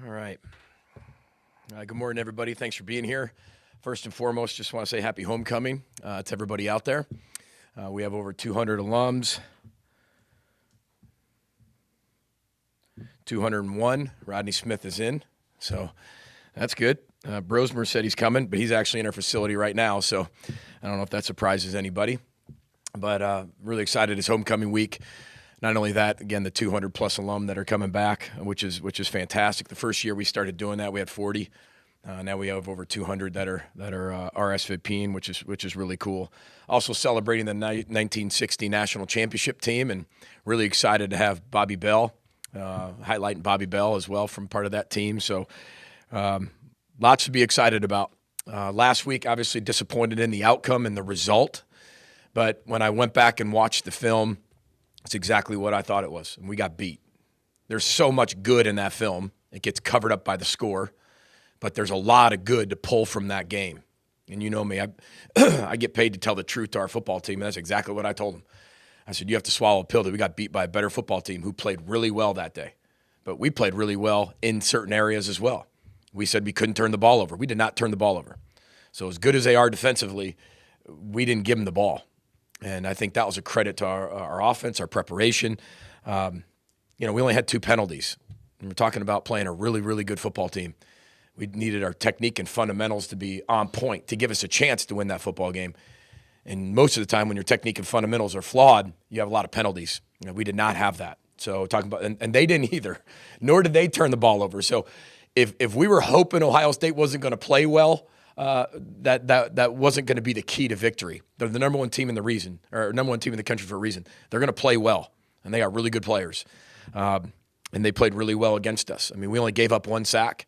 All right. Good morning, everybody. Thanks for being here. First and foremost, just want to say happy homecoming to everybody out there. We have over 200 alums. 201. Rodney Smith is in, so that's good. Brosmer said he's coming, but he's actually in our facility right now, so I don't know if that surprises anybody. But really excited. It's homecoming week. Not only that, again, the 200-plus alum that are coming back, which is fantastic. The first year we started doing that, we had 40. Now we have over 200 that are RSVPing, which is really cool. Also celebrating the 1960 national championship team, and really excited to have Bobby Bell, highlighting Bobby Bell as well from part of that team. So lots to be excited about. Last week, obviously disappointed in the outcome and the result, but when I went back and watched the film, it's exactly what I thought it was, and we got beat. There's so much good in that film. It gets covered up by the score, but there's a lot of good to pull from that game. And you know me, I get paid to tell the truth to our football team, and that's exactly what I told them. I said, you have to swallow a pill that we got beat by a better football team who played really well that day. But we played really well in certain areas as well. We said we couldn't turn the ball over. We did not turn the ball over. So as good as they are defensively, we didn't give them the ball. And I think that was a credit to our offense, our preparation. We only had 2 penalties. And we're talking about playing a really, really good football team. We needed our technique and fundamentals to be on point to give us a chance to win that football game. And most of the time when your technique and fundamentals are flawed, you have a lot of penalties. We did not have that. So talking about, and they didn't either, nor did they turn the ball over. So if we were hoping Ohio State wasn't going to play well, that wasn't going to be the key to victory. They're the number one team in the country for a reason. They're going to play well, and they got really good players. And they played really well against us. I mean, we only gave up 1 sack.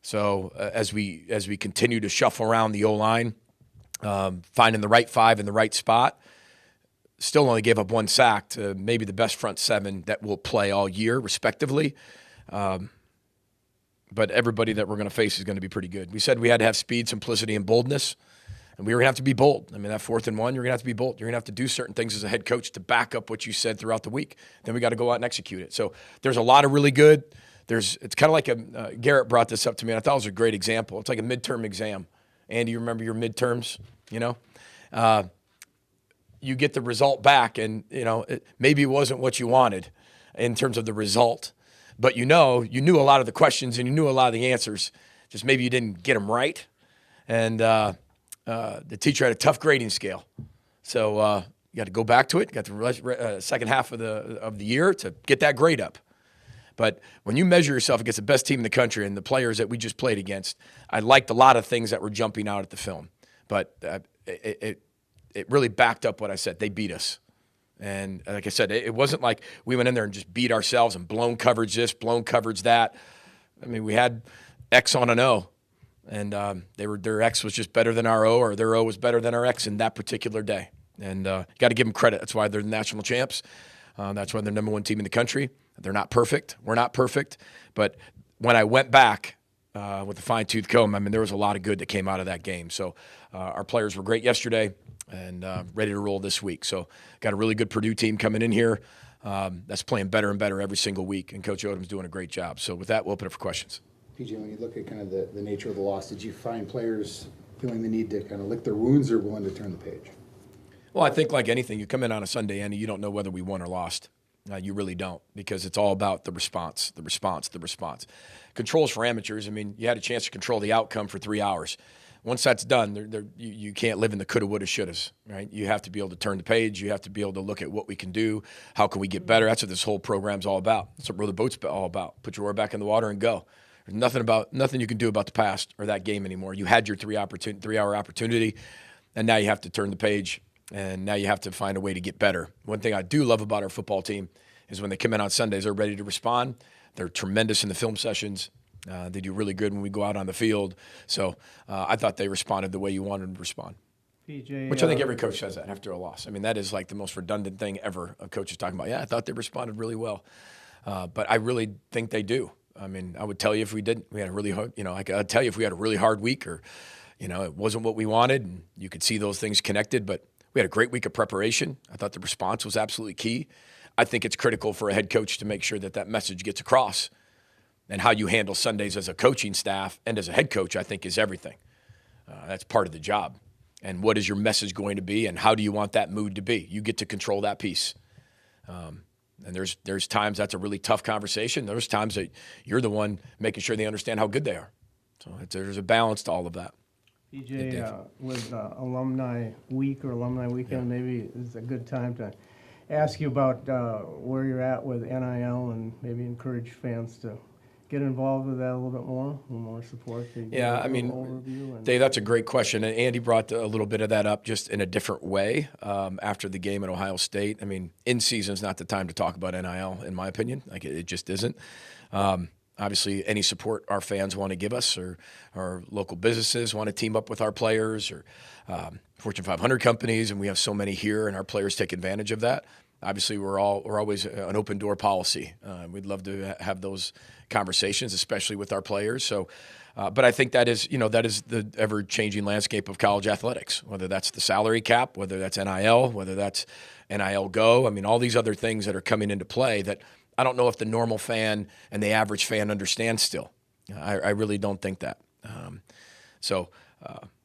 So as we continue to shuffle around the O-line, finding the right 5 in the right spot, still only gave up 1 sack to maybe the best front 7 that will play all year, respectively. But everybody that we're going to face is going to be pretty good. We said we had to have speed, simplicity, and boldness, and we were going to have to be bold. I mean, that 4th and 1, you're going to have to be bold. You're going to have to do certain things as a head coach to back up what you said throughout the week. Then we got to go out and execute it. So there's a lot of really good. It's kind of like Garrett brought this up to me, and I thought it was a great example. It's like a midterm exam. Andy, you remember your midterms, you get the result back, and, maybe it wasn't what you wanted in terms of the result. But you knew a lot of the questions and you knew a lot of the answers. Just maybe you didn't get them right. And the teacher had a tough grading scale. So you got to go back to it. You got the second half of the year to get that grade up. But when you measure yourself against the best team in the country and the players that we just played against, I liked a lot of things that were jumping out at the film. But it really backed up what I said. They beat us. And like I said, it wasn't like we went in there and just beat ourselves and blown coverage this, blown coverage that. I mean, we had X on an O, and their X was just better than our O, or their O was better than our X in that particular day. And got to give them credit. That's why they're the national champs. That's why they're number 1 team in the country. They're not perfect. We're not perfect. But when I went back with a fine-tooth comb, I mean, there was a lot of good that came out of that game. So our players were great yesterday and ready to roll this week. So got a really good Purdue team coming in here that's playing better and better every single week, and Coach Odom's doing a great job. So with that, we'll open it for questions. PJ, when you look at kind of the nature of the loss, did you find players feeling the need to kind of lick their wounds or willing to turn the page? Well, I think like anything, you come in on a Sunday, Andy, you don't know whether we won or lost. You really don't, because it's all about the response. Controls for amateurs, I mean, you had a chance to control the outcome for 3 hours. Once that's done, you can't live in the coulda, woulda, shouldas, right? You have to be able to turn the page. You have to be able to look at what we can do. How can we get better? That's what this whole program's all about. That's what Row the Boat's all about. Put your oar back in the water and go. There's nothing you can do about the past or that game anymore. You had your 3-hour opportunity, and now you have to turn the page, and now you have to find a way to get better. One thing I do love about our football team is when they come in on Sundays, they're ready to respond. They're tremendous in the film sessions. They do really good when we go out on the field. So I thought they responded the way you wanted them to respond. PJ, Which I think every coach says that after a loss. I mean, that is like the most redundant thing ever a coach is talking about. Yeah, I thought they responded really well. But I really think they do. I mean, I would tell you if we didn't. We had a really hard, I'd tell you if we had a really hard week or, it wasn't what we wanted, and you could see those things connected. But we had a great week of preparation. I thought the response was absolutely key. I think it's critical for a head coach to make sure that message gets across. And how you handle Sundays as a coaching staff and as a head coach, I think, is everything. That's part of the job. And what is your message going to be, and how do you want that mood to be? You get to control that piece. And there's times that's a really tough conversation. There's times that you're the one making sure they understand how good they are. So there's a balance to all of that. PJ, with Alumni Week or Alumni Weekend, maybe is a good time to ask you about where you're at with NIL and maybe encourage fans to get involved with that a little bit more support. Yeah, I mean, Dave, that's a great question. And Andy brought a little bit of that up just in a different way after the game at Ohio State. I mean, in season's not the time to talk about NIL, in my opinion. Like, it just isn't. Obviously, any support our fans want to give us, or our local businesses want to team up with our players, or Fortune 500 companies, and we have so many here, and our players take advantage of that. Obviously, we're always an open door policy. We'd love to have those conversations, especially with our players. So, but I think that is the ever-changing landscape of college athletics. Whether that's the salary cap, whether that's NIL, whether that's NIL Go. I mean, all these other things that are coming into play that I don't know if the normal fan and the average fan understands still. I really don't think that.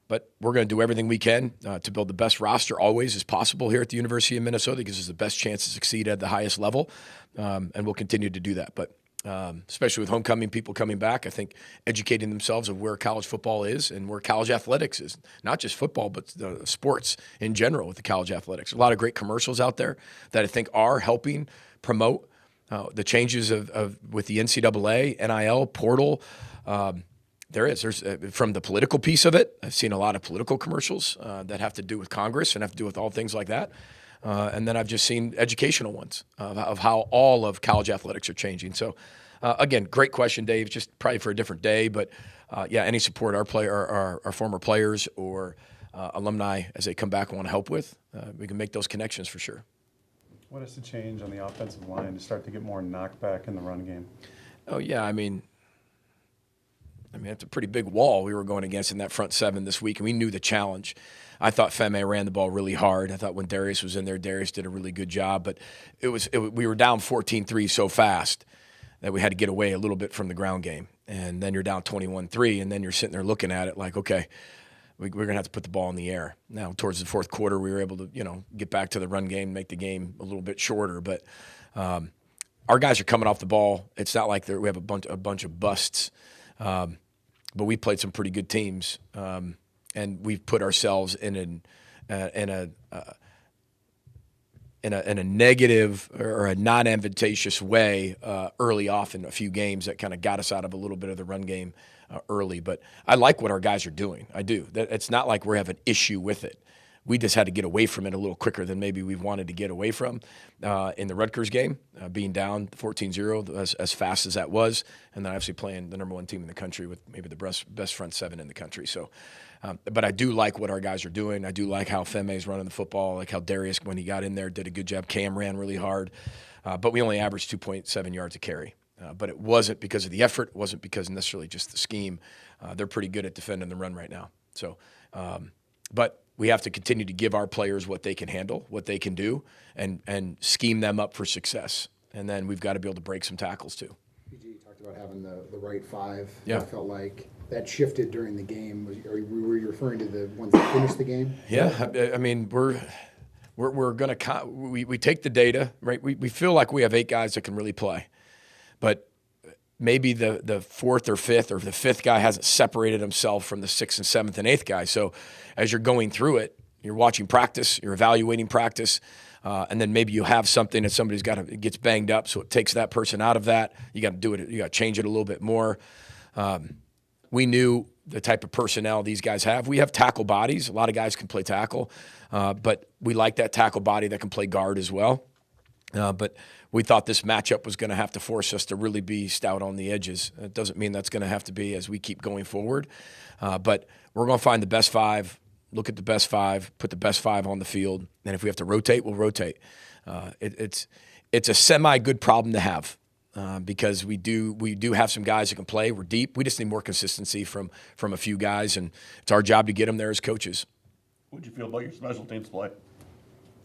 But we're going to do everything we can to build the best roster always as possible here at the University of Minnesota, because it's the best chance to succeed at the highest level, and we'll continue to do that. But especially with homecoming people coming back, I think educating themselves of where college football is and where college athletics is, not just football, but sports in general with the college athletics. A lot of great commercials out there that I think are helping promote the changes with the NCAA, NIL, portal. There's from the political piece of it. I've seen a lot of political commercials that have to do with Congress and have to do with all things like that. And then I've just seen educational ones of how all of college athletics are changing. So, again, great question, Dave. Just probably for a different day, but any support our former players or alumni as they come back and want to help with, we can make those connections for sure. What has to change on the offensive line to start to get more knockback in the run game? Oh yeah, I mean, it's a pretty big wall we were going against in that front seven this week, and we knew the challenge. I thought Femme ran the ball really hard. I thought when Darius was in there, Darius did a really good job, but we were down 14-3 so fast that we had to get away a little bit from the ground game. And then you're down 21-3, and then you're sitting there looking at it like, okay, we're going to have to put the ball in the air. Now, towards the fourth quarter, we were able to, get back to the run game, make the game a little bit shorter. But our guys are coming off the ball. It's not like we have a bunch of busts. But we played some pretty good teams, and we've put ourselves in a negative or a non-advantageous way early off in a few games that kind of got us out of a little bit of the run game early. But I like what our guys are doing. I do. It's not like we're having an issue with it. We just had to get away from it a little quicker than maybe we wanted to get away from in the Rutgers game, being down 14-0 as fast as that was, and then obviously playing the number one team in the country with maybe the best front seven in the country. So, but I do like what our guys are doing. I do like how Femme's running the football, like how Darius, when he got in there, did a good job. Cam ran really hard, but we only averaged 2.7 yards a carry. But it wasn't because of the effort. It wasn't because necessarily just the scheme. They're pretty good at defending the run right now. So, but we have to continue to give our players what they can handle, what they can do, and scheme them up for success. And then we've got to be able to break some tackles too. PG, you talked about having the right five. Yeah. I felt like that shifted during the game. Were you referring to the ones that finished the game? Yeah, I mean, we're going to we take the data, right? We feel like we have 8 guys that can really play. But maybe the fourth or fifth or the fifth guy hasn't separated himself from the 6th and 7th and 8th guy. So as you're going through it, you're watching practice, you're evaluating practice, and then maybe you have something that somebody's gets banged up, so it takes that person out of that. You got to do it. You got to change it a little bit more. We knew the type of personnel these guys have. We have tackle bodies. A lot of guys can play tackle, but we like that tackle body that can play guard as well. But we thought this matchup was going to have to force us to really be stout on the edges. It doesn't mean that's going to have to be as we keep going forward. But we're going to find the best 5, look at the best 5, put the best 5 on the field. And if we have to rotate, we'll rotate. It's a semi-good problem to have because we do have some guys that can play. We're deep. We just need more consistency from a few guys, and it's our job to get them there as coaches. What did you feel about your special teams play?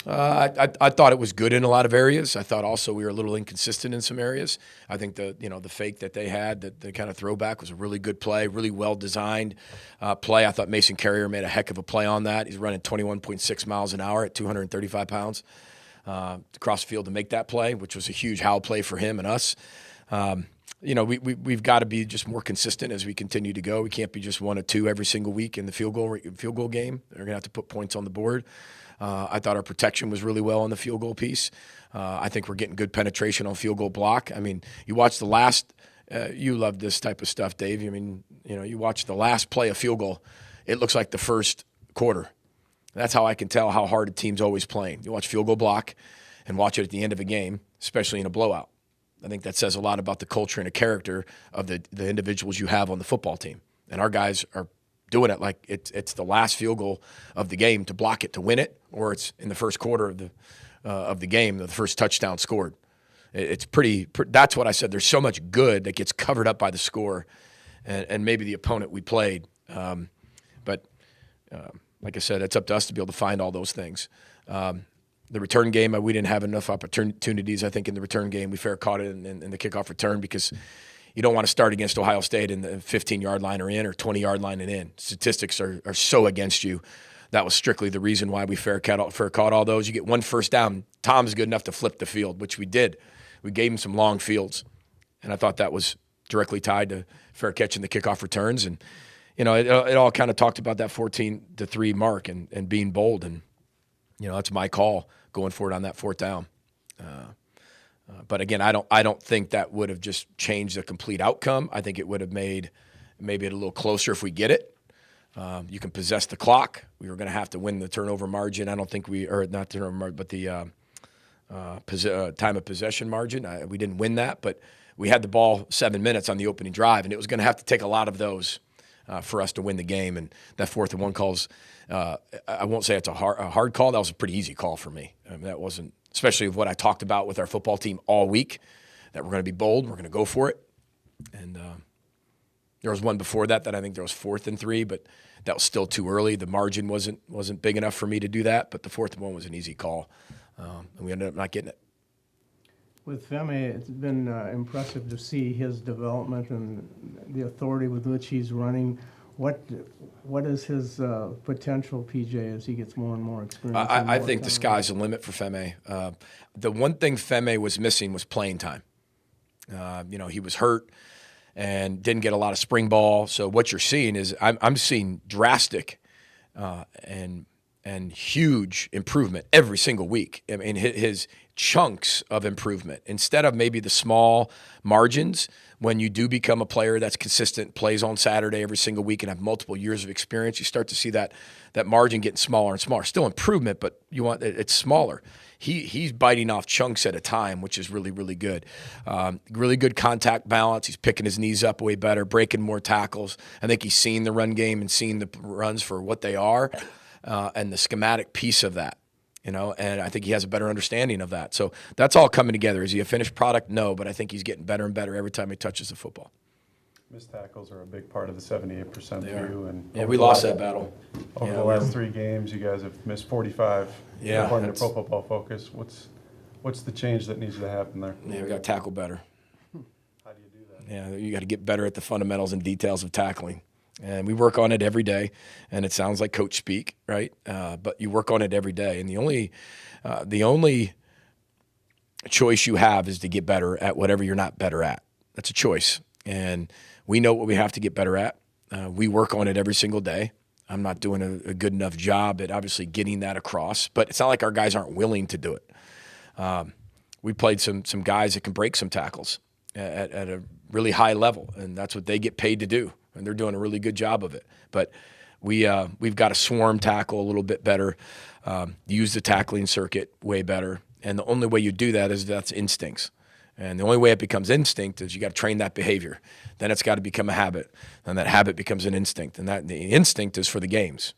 I thought it was good in a lot of areas. I thought also we were a little inconsistent in some areas. I think the fake that they had, the kind of throwback, was a really good play, really well designed play. I thought Mason Carrier made a heck of a play on that. He's running 21.6 miles an hour at 235 pounds across the field to make that play, which was a huge how play for him and us. We've got to be just more consistent as we continue to go. We can't be just 1 or 2 every single week in the field goal game. They're going to have to put points on the board. I thought our protection was really well on the field goal piece. I think we're getting good penetration on field goal block. I mean, you watch the last you love this type of stuff, Dave. I mean, you watch the last play of field goal, it looks like the first quarter. That's how I can tell how hard a team's always playing. You watch field goal block and watch it at the end of a game, especially in a blowout. I think that says a lot about the culture and the character of the individuals you have on the football team. And our guys are doing it like it's the last field goal of the game to block it to win it, or it's in the first quarter of the game, the first touchdown scored. It's pretty. That's what I said. There's so much good that gets covered up by the score, and maybe the opponent we played. But like I said, it's up to us to be able to find all those things. The return game, we didn't have enough opportunities, I think, in the return game. We fair caught it in the kickoff return because you don't want to start against Ohio State in the 15-yard line or in, or 20-yard line and in. Statistics are so against you. That was strictly the reason why we fair caught all those. You get 1 first down. Tom's good enough to flip the field, which we did. We gave him some long fields, and I thought that was directly tied to fair catching the kickoff returns. And, it all kind of talked about that 14-3 mark and being bold. And, that's my call going for it on that 4th down. But again, I don't think that would have just changed the complete outcome. I think it would have made maybe it a little closer if we get it. You can possess the clock. We were going to have to win the turnover margin. I don't think not turnover margin, but the time of possession margin. We didn't win that, but we had the ball 7 minutes on the opening drive, and it was going to have to take a lot of those for us to win the game. And that 4th and 1 calls, I won't say it's a hard call. That was a pretty easy call for me. I mean, that wasn't, especially what I talked about with our football team all week, that we're going to be bold, we're going to go for it. And there was one before that I think there was 4th and 3, but that was still too early. The margin wasn't big enough for me to do that, but the 4th and 1 was an easy call, and we ended up not getting it. With Femme, it's been impressive to see his development and the authority with which he's running. What is his potential, PJ, as he gets more and more experience? I think the sky's the limit for Femme. The one thing Femme was missing was playing time. He was hurt and didn't get a lot of spring ball. So what you're seeing is I'm seeing drastic and huge improvement every single week. I mean, his chunks of improvement, instead of maybe the small margins. When you do become a player that's consistent, plays on Saturday every single week, and have multiple years of experience, you start to see that margin getting smaller and smaller. Still improvement, but it's smaller. He's biting off chunks at a time, which is really, really good. Really good contact balance. He's picking his knees up way better, breaking more tackles. I think he's seen the run game and seen the runs for what they are, and the schematic piece of that. And I think he has a better understanding of that. So that's all coming together. Is he a finished product? No, but I think he's getting better and better every time he touches the football. Missed tackles are a big part of the 78% view. And we lost that battle. Over the last 3 games, you guys have missed 45. Yeah, according to Pro Football Focus. What's the change that needs to happen there? Yeah, we got to tackle better. How do you do that? Yeah, you got to get better at the fundamentals and details of tackling. And we work on it every day, and it sounds like coach speak, right? But you work on it every day, and the only choice you have is to get better at whatever you're not better at. That's a choice, and we know what we have to get better at. We work on it every single day. I'm not doing a good enough job at obviously getting that across, but it's not like our guys aren't willing to do it. We played some guys that can break some tackles at a really high level, and that's what they get paid to do. And they're doing a really good job of it. But we've got to swarm tackle a little bit better, use the tackling circuit way better. And the only way you do that is that's instincts. And the only way it becomes instinct is you got to train that behavior. Then it's got to become a habit. And that habit becomes an instinct. And the instinct is for the games.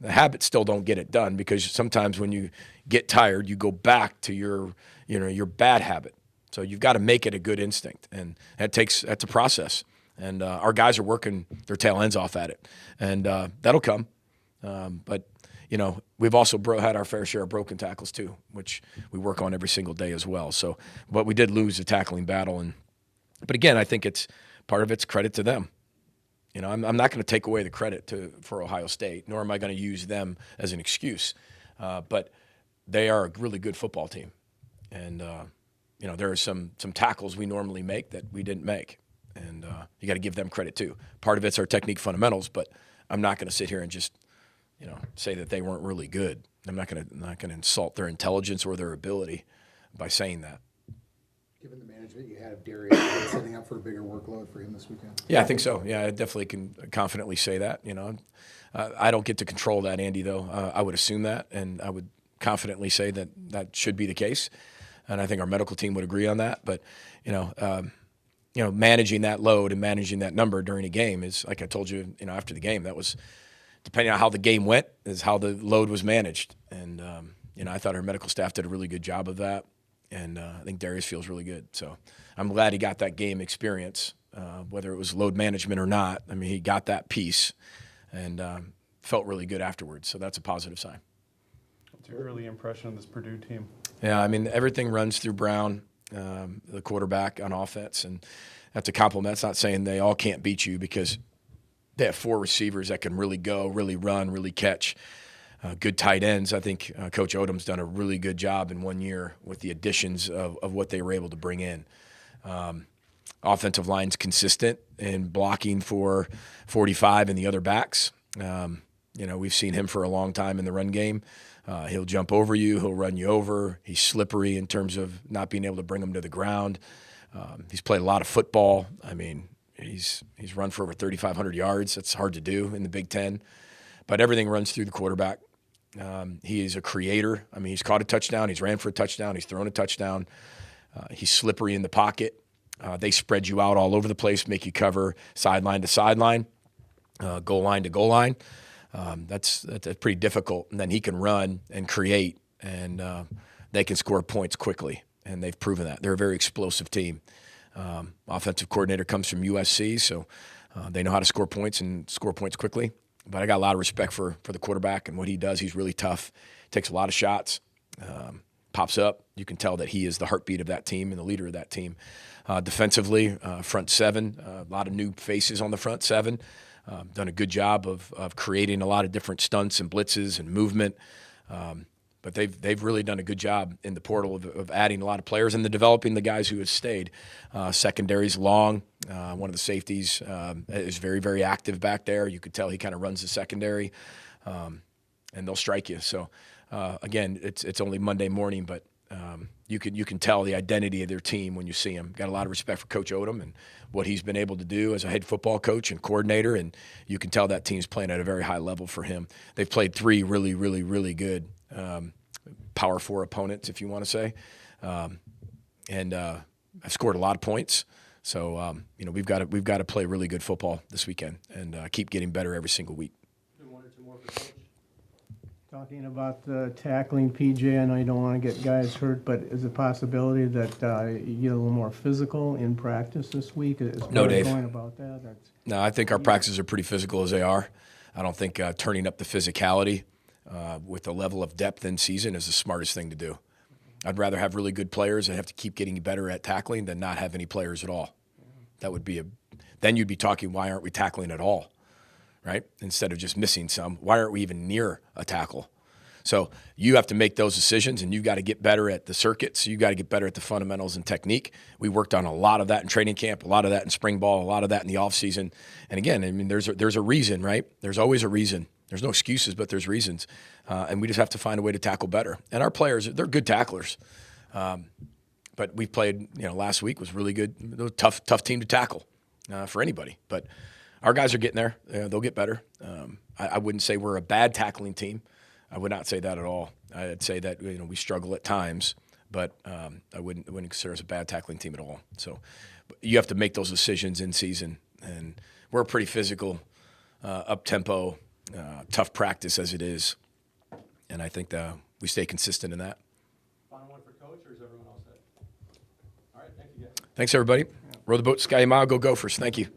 The habits still don't get it done because sometimes when you get tired, you go back to your bad habit. So you've got to make it a good instinct. And that's a process. And our guys are working their tail ends off at it, and that'll come. But we've also had our fair share of broken tackles too, which we work on every single day as well. So, but we did lose the tackling battle. But again, I think part of it's credit to them. I'm not going to take away the credit for Ohio State, nor am I going to use them as an excuse. But they are a really good football team. And, there are some tackles we normally make that we didn't make. And you got to give them credit too. Part of it's our technique fundamentals, but I'm not going to sit here and just, say that they weren't really good. I'm not going to insult their intelligence or their ability by saying that. Given the management you had of Darius, setting up for a bigger workload for him this weekend? Yeah, I think so. Yeah, I definitely can confidently say that. I don't get to control that, Andy, though. I would assume that, and I would confidently say that should be the case. And I think our medical team would agree on that. But, managing that load and managing that number during a game is, like I told you, after the game, that was, depending on how the game went, is how the load was managed. And, I thought our medical staff did a really good job of that. And I think Darius feels really good. So I'm glad he got that game experience, whether it was load management or not. I mean, he got that piece and felt really good afterwards. So that's a positive sign. What's your early impression of this Purdue team? Yeah, I mean, everything runs through Brown, the quarterback on offense. And that's a compliment. It's not saying they all can't beat you, because they have 4 receivers that can really go, really run, really catch. Good tight ends. I think Coach Odom's done a really good job in 1 year with the additions of what they were able to bring in. Offensive line's consistent in blocking for 45 and the other backs. We've seen him for a long time in the run game. He'll jump over you. He'll run you over. He's slippery in terms of not being able to bring him to the ground. He's played a lot of football. I mean, he's run for over 3,500 yards. That's hard to do in the Big Ten. But everything runs through the quarterback. He is a creator. I mean, he's caught a touchdown. He's ran for a touchdown. He's thrown a touchdown. He's slippery in the pocket. They spread you out all over the place, make you cover sideline to sideline, goal line to goal line. That's pretty difficult. And then he can run and create, and they can score points quickly, and they've proven that. They're a very explosive team. Offensive coordinator comes from USC, so they know how to score points and score points quickly. But I got a lot of respect for the quarterback and what he does. He's really tough, takes a lot of shots, pops up. You can tell that he is the heartbeat of that team and the leader of that team. Defensively, front seven, a lot of new faces on the front seven. Done a good job of creating a lot of different stunts and blitzes and movement. But they've really done a good job in the portal of adding a lot of players and developing the guys who have stayed. Secondary's long. One of the safeties is very, very active back there. You could tell he kind of runs the secondary, and they'll strike you. So, again, it's only Monday morning, but you can tell the identity of their team when you see them. Got a lot of respect for Coach Odom and what he's been able to do as a head football coach and coordinator, and you can tell that team's playing at a very high level for him. They've played 3 really, really, really good Power 4 opponents, if you want to say, and have scored a lot of points. So we've got to play really good football this weekend and keep getting better every single week. One or two more for Coach. Talking about the tackling, PJ, I know you don't want to get guys hurt, but is it a possibility that you get a little more physical in practice this week? No, Dave. Going about that? No, I think our practices are pretty physical as they are. I don't think turning up the physicality with the level of depth in season is the smartest thing to do. I'd rather have really good players that have to keep getting better at tackling than not have any players at all. That would be then you'd be talking, why aren't we tackling at all, right? Instead of just missing some, why aren't we even near a tackle? So you have to make those decisions, and you've got to get better at the circuits. You've got to get better at the fundamentals and technique. We worked on a lot of that in training camp, a lot of that in spring ball, a lot of that in the offseason. And again, I mean, there's a reason, right? There's always a reason. There's no excuses, but there's reasons. And we just have to find a way to tackle better. And our players, they're good tacklers. But we played, last week was really good. It was a tough team to tackle for anybody. But our guys are getting there. They'll get better. I wouldn't say we're a bad tackling team. I would not say that at all. I'd say that we struggle at times, but I wouldn't consider us a bad tackling team at all. So you have to make those decisions in season, and we're a pretty physical, up-tempo, tough practice as it is, and I think that we stay consistent in that. Final one for Coach, or is everyone all set? All right, thank you guys. Thanks, everybody. Row the boat, Sky Mile, go Gophers. Thank you.